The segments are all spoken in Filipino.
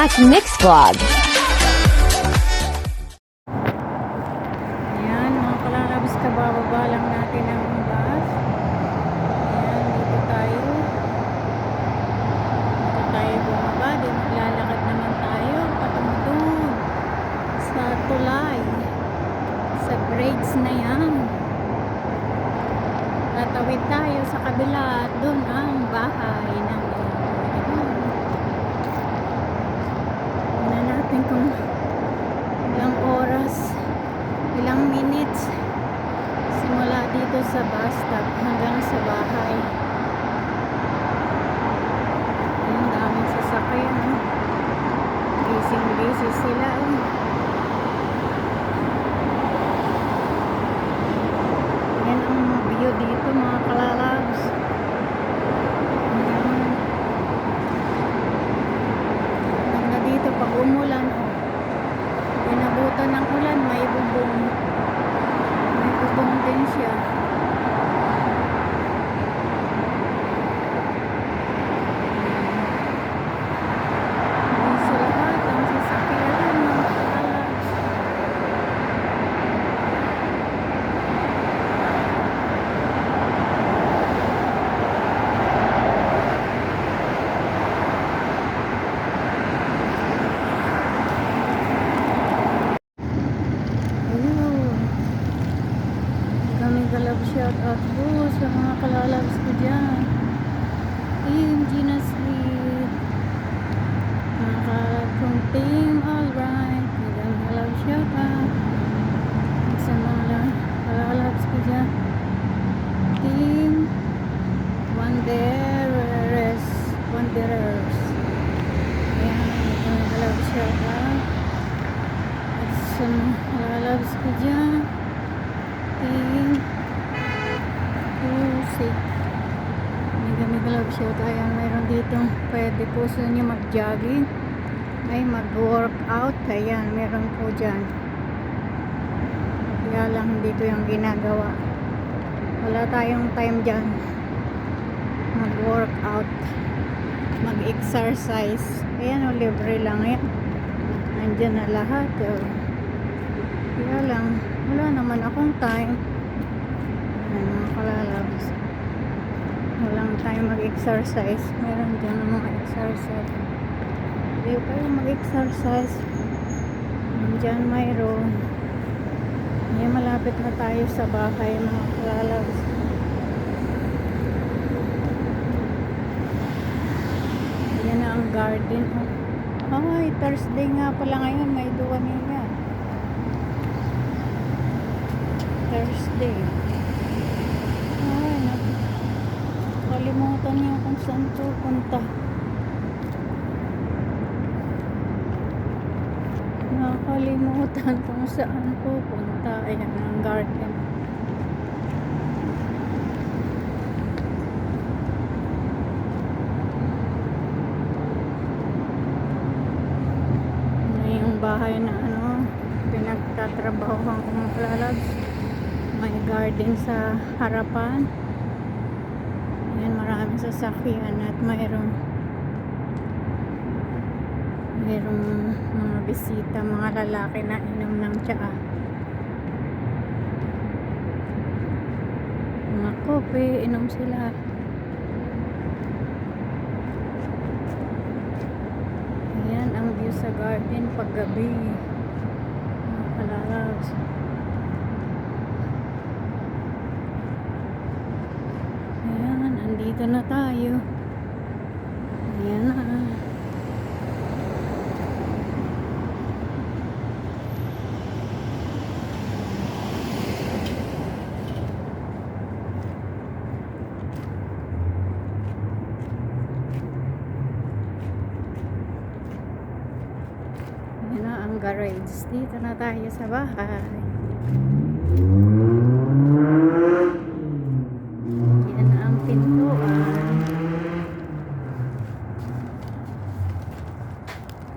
Mac Mix Vlog. Ayan, mga kalalabs, kabababa lang natin ang bus. Ayan, dito tayo. Dito tayo bumaba. Di maglalakad naman tayo patungo doon sa tulay. Sa bridge na yan. Tatawid tayo sa kabila at doon ang bahay ng natin kung ilang oras, ilang minutes simula dito sa bus stop hanggang sa bahay. Ang daming sasakyan, busy sila. Yan ang view dito, mga kalalabs. Dito pag umulan, inabutan ng ulan, may bubong din siya. Sa lahat ang sasakyan, mga kalalabs. Galap shout out po sa mga kalalabs ko dyan. Team Gina Street, mga kalab kong team alright. Galap shout out sa mga kalalabs ko dyan. Team Wanderers. Ayan, galap shout out at sa mga kalalabs ko dyan. Team May love shout. Ayan, mayroon dito pwede po sa inyo mag-jogging ay mag-workout. Ayan, meron po dyan, kaya lang dito yung ginagawa, wala tayong time dyan mag-workout, mag-exercise. Ayan, libre lang yan, nandyan na lahat. Kaya lang wala naman akong time. Ayan, mga kalalabs, walang time mag-exercise. Meron dyan ang mga exercise. Hindi kayo mag-exercise. Dyan mayroon. Ayan, malapit na tayo sa bahay, mga kalalabs. Ayan na ang garden. Ay, Thursday nga pala ngayon. May duwa niya. Thursday. Ay, nakalimutan niyo kung saan pupunta. Nakalimutan kung saan pupunta. Ayan ang garden. Ano yung bahay na pinagtatrabaho ng mga kalalabs. May garden sa harapan. Ayan, maraming sasakyan at mayroong mga bisita, mga lalaki na inom ng tsaa, mga kope, inom sila. Ayan ang view sa garden paggabi, mga kalalabs. Dito na tayo. Ayan na. Ayan na ang garage. Dito na tayo sa bahay.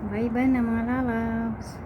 Bye-bye na mga lalabs.